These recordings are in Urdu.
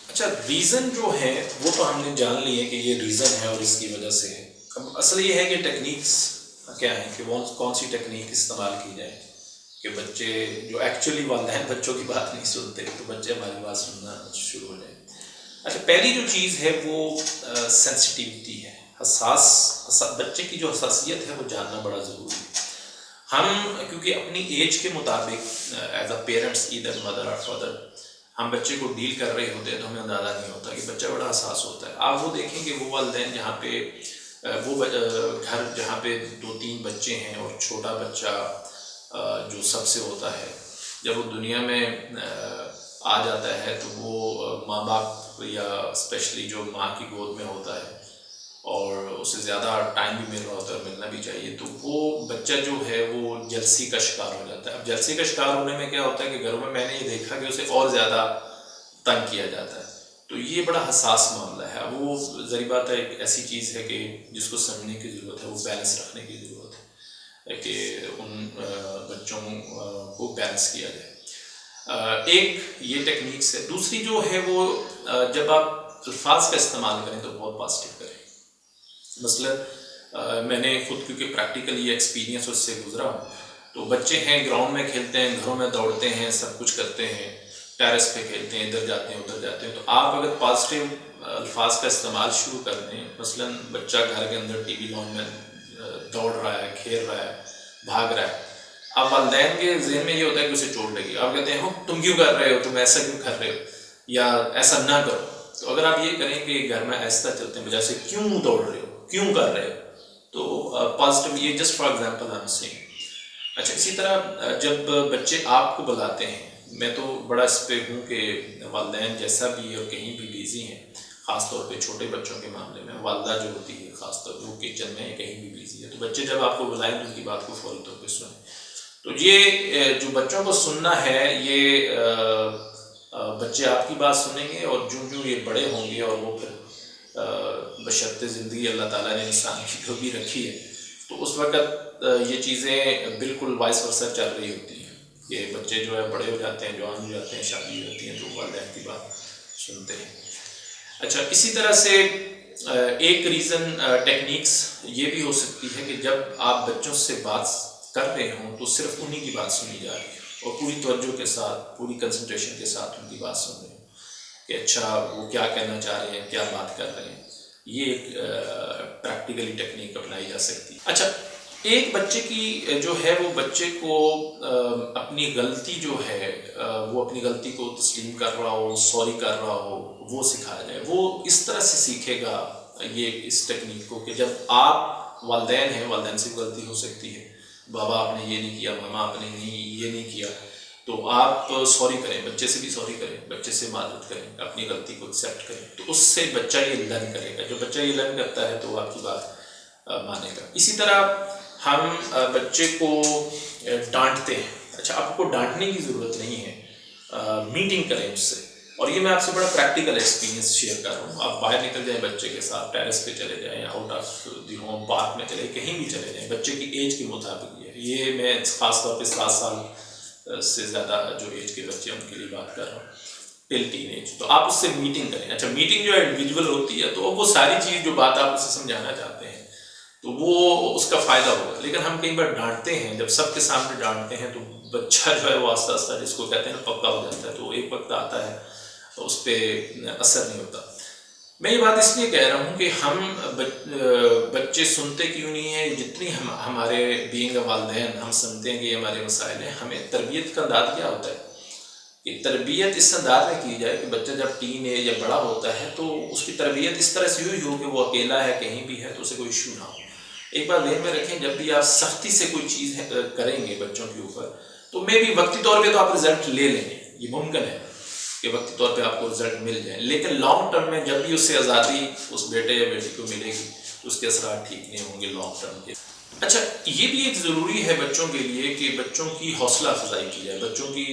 اچھا، ریزن جو ہے وہ تو ہم نے جان لی ہے کہ یہ ریزن ہے اور اس کی وجہ سے ہے. اب اصل یہ ہے کہ ٹیکنیکس کیا ہیں، کہ وہ کون سی ٹیکنیک استعمال کی جائے کہ بچے جو ایکچولی والدین بچوں کی بات نہیں سنتے تو بچے ہماری بات سننا شروع ہو جائیں. اچھا، پہلی جو چیز ہے وہ سینسٹیوٹی ہے، بچے کی جو حساسیت ہے وہ جاننا بڑا ضروری ہے. ہم کیونکہ اپنی ایج کے مطابق ایز اے پیرنٹس ادھر مدر اور فادر ہم بچے کو ڈیل کر رہے ہوتے ہیں تو ہمیں اندازہ نہیں ہوتا کہ بچہ بڑا حساس ہوتا ہے. آپ وہ دیکھیں کہ وہ والدین جہاں پہ وہ گھر جہاں پہ 2-3 بچے ہیں اور چھوٹا بچہ جو سب سے ہوتا ہے، جب وہ دنیا میں آ جاتا ہے تو وہ ماں باپ یا اسپیشلی جو ماں کی گود میں ہوتا ہے اور اسے زیادہ ٹائم بھی مل رہا ہوتا ہے اور ملنا بھی چاہیے، تو وہ بچہ جو ہے وہ جلسی کا شکار ہو جاتا ہے. اب جلسی کا شکار ہونے میں کیا ہوتا ہے کہ گھروں میں نے یہ دیکھا کہ اسے اور زیادہ تنگ کیا جاتا ہے. تو یہ بڑا حساس معاملہ ہے. اب وہ ظاہر بات ہے ایک ایسی چیز ہے کہ جس کو سمجھنے کی ضرورت ہے، وہ بیلنس رکھنے کی ضرورت ہے کہ ان بچوں کو بیلنس کیا جائے. ایک یہ ٹیکنیکس ہے. دوسری جو ہے وہ جب آپ الفاظ کا استعمال کریں تو بہت پازیٹیو کریں. مثلا میں نے خود کیونکہ پریکٹیکلی یہ ایکسپیرینس اس سے گزرا ہوں، تو بچے ہیں گراؤنڈ میں کھیلتے ہیں، گھروں میں دوڑتے ہیں، سب کچھ کرتے ہیں، ٹیرس پہ کھیلتے ہیں، ادھر جاتے ہیں ادھر جاتے ہیں. تو آپ اگر پازیٹیو الفاظ کا استعمال شروع کر دیں، مثلا بچہ گھر کے اندر ٹی وی لان میں دوڑ رہا ہے، کھیل رہا ہے، بھاگ رہا ہے، اب والدین کے ذہن میں یہ ہوتا ہے کہ اسے چوٹ لگی. آپ کہتے ہیں تم کیوں کر رہے ہو، تم ایسا کیوں کر رہے ہو، یا ایسا نہ کرو. تو اگر آپ یہ کریں کہ گھر میں ایسا چلتے ہیں بجائے سے کیوں دوڑ رہے ہو، کیوں کر رہے ہو، تو پازیٹیو یہ just for example I am saying. اچھا، اسی طرح جب بچے آپ کو بلاتے ہیں، میں تو بڑا اس پہ ہوں کہ والدین جیسا بھی اور کہیں بھی بیزی ہیں، خاص طور پہ چھوٹے بچوں کے معاملے میں والدہ جو ہوتی ہے خاص طور پہ وہ کچن میں کہیں بھی بیزی ہے، تو بچے جب آپ کو بلائیں تو ان کی بات کو فوری طور پہ سنیں. تو یہ جو بچوں کو سننا ہے، یہ بچے آپ کی بات سنیں گے اور جو یہ بڑے ہوں گے اور وہ پھر بشرط زندگی اللہ تعالیٰ نے انسان کی جو بھی رکھی ہے، تو اس وقت یہ چیزیں بالکل وائس ورسا چل رہی ہوتی ہیں کہ بچے جو ہے بڑے ہو جاتے ہیں، جوان ہو جاتے ہیں، شادی ہو جاتی ہیں، تو والدین کی بات سنتے ہیں. اچھا، اسی طرح سے ایک ریزن ٹیکنیکس یہ بھی ہو سکتی ہے کہ جب آپ بچوں سے بات کر رہے ہوں تو صرف انہی کی بات سنی جا رہی ہے اور پوری توجہ کے ساتھ، پوری کنسنٹریشن کے ساتھ ان کی بات سن رہے ہیں کہ اچھا وہ کیا کہنا چاہ رہے ہیں، کیا بات کر رہے ہیں. یہ ایک پریکٹیکلی ٹیکنیک اپنائی جا سکتی ہے. اچھا، ایک بچے کی جو ہے وہ بچے کو اپنی غلطی جو ہے وہ اپنی غلطی کو تسلیم کر رہا ہو، سوری کر رہا ہو، وہ سکھایا جائے. وہ اس طرح سے سیکھے گا یہ اس ٹیکنیک کو کہ جب آپ والدین ہیں، والدین سے غلطی ہو سکتی ہے، بابا آپ نے یہ نہیں کیا، ماما آپ نے یہ نہیں کیا، تو آپ سوری کریں، بچے سے بھی سوری کریں، بچے سے معذرت کریں، اپنی غلطی کو ایکسیپٹ کریں. تو اس سے بچہ یہ لرن کرے گا. جو بچہ یہ لرن کرتا ہے تو وہ آپ کی بات مانے گا. اسی طرح ہم بچے کو ڈانٹتے ہیں. اچھا، آپ کو ڈانٹنے کی ضرورت نہیں ہے، میٹنگ کریں اس سے. اور یہ میں آپ سے بڑا پریکٹیکل ایکسپیرینس شیئر کر رہا ہوں. آپ باہر نکل جائیں بچے کے ساتھ، ٹیرس پہ چلے جائیں، out of the home, park میں چلے، کہیں بھی چلے جائیں، بچے کی ایج کے مطابق. یہ میں خاص طور پہ 7 سال سے زیادہ جو ایج کے بچے ہیں ان کے لیے بات کر رہا ہوں، ٹل ٹین ایج. تو آپ اس سے میٹنگ کریں. اچھا، میٹنگ جو ہے انڈیویجول ہوتی ہے، تو وہ ساری چیز جو بات آپ اسے سمجھانا چاہتے ہیں تو وہ اس کا فائدہ ہوگا. لیکن ہم کئی بار ڈانٹتے ہیں، جب سب کے سامنے ڈانٹتے ہیں تو بچہ جو ہے وہ آہستہ آہستہ جس کو کہتے ہیں نا پکا ہو جاتا ہے. تو ایک وقت آتا ہے تو اس پہ اثر نہیں ہوتا. میں یہ بات اس لیے کہہ رہا ہوں کہ ہم بچے سنتے کیوں نہیں ہیں. جتنی ہمارے بینگ والدین ہم سنتے ہیں کہ یہ ہمارے مسائل ہیں، ہمیں تربیت کا انداز کیا ہوتا ہے کہ تربیت اس انداز میں کی جائے کہ بچہ جب ٹین ایج یا بڑا ہوتا ہے تو اس کی تربیت اس طرح سے ہوئی ہو کہ وہ اکیلا ہے، کہیں بھی ہے تو اسے کوئی ایشو نہ ہو. ایک بات ذہن میں رکھیں، جب بھی آپ سختی سے کوئی چیز کریں گے بچوں کے اوپر تو میں بھی وقتی طور پہ تو آپ رزلٹ لے لیں گے، یہ ممکن ہے کہ وقتی طور پہ آپ کو رزلٹ مل جائیں، لیکن لانگ ٹرم میں جب بھی اس سے آزادی اس بیٹے یا بیٹی کو ملے گی تو اس کے اثرات ٹھیک نہیں ہوں گے لانگ ٹرم کے. اچھا، یہ بھی ایک ضروری ہے بچوں کے لیے کہ بچوں کی حوصلہ افزائی کی جائے. بچوں کی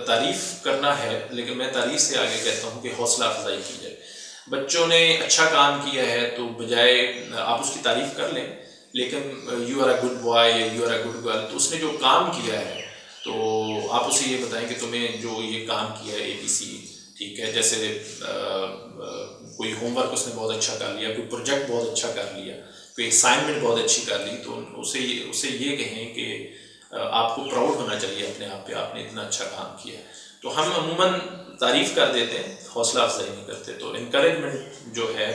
تعریف کرنا ہے، لیکن میں تعریف سے آگے کہتا ہوں کہ حوصلہ افزائی کی جائے. بچوں نے اچھا کام کیا ہے تو بجائے آپ اس کی تعریف کر لیں، لیکن you are a good boy یا you are a good girl, تو اس نے جو کام کیا ہے تو آپ اسے یہ بتائیں کہ تمہیں جو یہ کام کیا ہے ABC ٹھیک ہے، جیسے کوئی ہوم ورک اس نے بہت اچھا کر لیا، کوئی پروجیکٹ بہت اچھا کر لیا، کوئی اسائنمنٹ بہت اچھی کر لی، تو اسے یہ کہیں کہ آپ کو پراؤڈ ہونا چاہیے اپنے آپ پہ، آپ نے اتنا اچھا کام کیا. تو ہم عموماً تعریف کر دیتے ہیں، حوصلہ افزائی نہیں کرتے. تو انکریجمنٹ جو ہے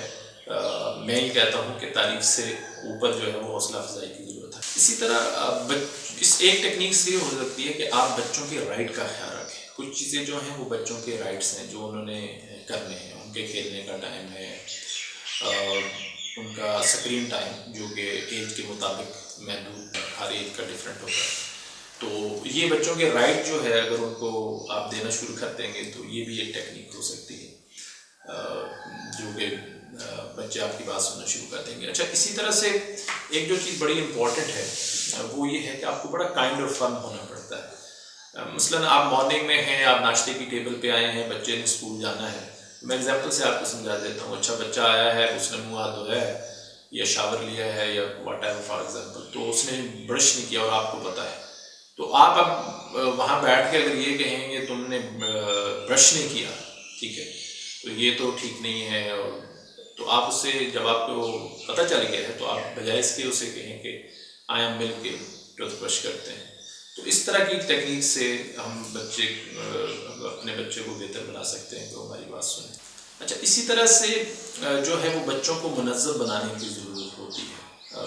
میں یہ کہتا ہوں کہ تعریف سے اوپر جو ہے وہ حوصلہ افزائی کی ضرورت ہے. اسی طرح اس ایک ٹیکنیک سے یہ ہو سکتی ہے کہ آپ بچوں کے رائٹ کا خیال رکھیں. کچھ چیزیں جو ہیں وہ بچوں کے رائٹس ہیں جو انہوں نے کرنے ہیں. ان کے کھیلنے کا ٹائم ہے، ان کا اسکرین ٹائم جو کہ ایج کے مطابق محدود، ہر ایج کا ڈفرینٹ ہوتا ہے. تو یہ بچوں کے رائٹ جو ہے اگر ان کو آپ دینا شروع کر دیں گے تو یہ بھی ایک ٹیکنیک ہو سکتی ہے جو کہ بچے آپ کی بات سننا شروع کر دیں گے. اچھا، اسی طرح سے ایک جو چیز بڑی امپورٹنٹ ہے وہ یہ ہے کہ آپ کو بڑا کائنڈ اور فرم ہونا پڑتا ہے. مثلاً آپ مارننگ میں ہیں، آپ ناشتے کی ٹیبل پہ آئے ہیں، بچے نے اسکول جانا ہے. میں ایگزامپل سے آپ کو سمجھا دیتا ہوں. اچھا، بچہ آیا ہے، اس نے منہ ہاتھ دھویا ہے یا شاور لیا ہے یا واٹ ایور فار ایگزامپل، تو اس نے برش نہیں کیا اور آپ کو پتہ ہے. تو آپ اب وہاں بیٹھ کے اگر یہ کہیں گے تم نے برش نہیں کیا، ٹھیک ہے، تو یہ تو ٹھیک نہیں ہے. اور تو آپ اس سے جب آپ کو پتہ چل گیا ہے تو آپ بجائے اس کے اسے کہیں کہ آئیں ہم مل کے ٹوتھ برش کرتے ہیں. تو اس طرح کی ٹیکنیک سے ہم اپنے بچے کو بہتر بنا سکتے ہیں کہ وہ ہماری بات سنیں. اچھا، اسی طرح سے جو ہے وہ بچوں کو منظم بنانے کی ضرورت ہوتی ہے.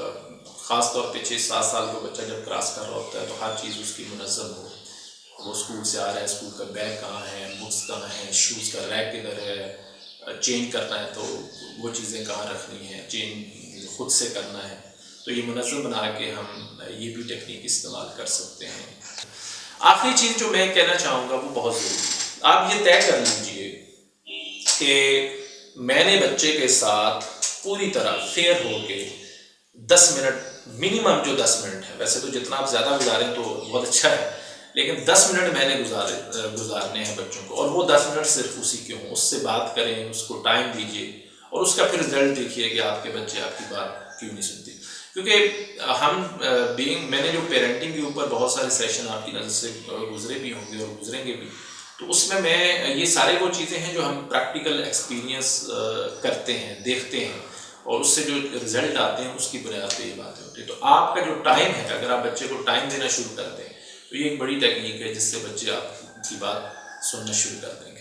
خاص طور پہ 6-7 سال کا بچہ جب کراس کر رہا ہوتا ہے تو ہر چیز اس کی منظم ہو. وہ اسکول سے آ رہا ہے، اسکول کا بیگ کہاں ہے، بکس کہاں ہیں، شوز کا ریک کدھر ہے، چینج کرنا ہے تو وہ چیزیں کہاں رکھنی ہیں، چینج خود سے کرنا ہے. تو یہ منظم بنا کے ہم یہ بھی ٹیکنیک استعمال کر سکتے ہیں. آخری چیز جو میں کہنا چاہوں گا وہ بہت ضروری ہے. آپ یہ طے کر لیجئے کہ میں نے بچے کے ساتھ پوری طرح فیئر ہو کے 10 منٹ منیمم، جو 10 منٹ ہے، ویسے تو جتنا آپ زیادہ گزاریں تو بہت اچھا ہے، لیکن 10 منٹ میں نے گزارنے ہیں بچوں کو. اور وہ 10 منٹ صرف اسی کے ہوں. اس سے بات کریں، اس کو ٹائم دیجیے اور اس کا پھر رزلٹ دیکھیے کہ آپ کے بچے آپ کی بات کیوں نہیں سنتے. کیونکہ میں نے جو پیرنٹنگ کے اوپر بہت سارے سیشن آپ کی نظر سے گزرے بھی ہوں گے اور گزریں گے بھی، تو اس میں یہ سارے وہ چیزیں ہیں جو ہم پریکٹیکل ایکسپیرینس کرتے ہیں، دیکھتے ہیں، اور اس سے جو رزلٹ آتے ہیں اس کی بنیاد پہ یہ باتیں ہوتی ہیں. تو آپ کا جو ٹائم ہے، اگر آپ بچے کو ٹائم دینا شروع کر دیں تو یہ ایک بڑی ٹیکنیک ہے جس سے بچے آپ کی بات سننا شروع کر دیں گے.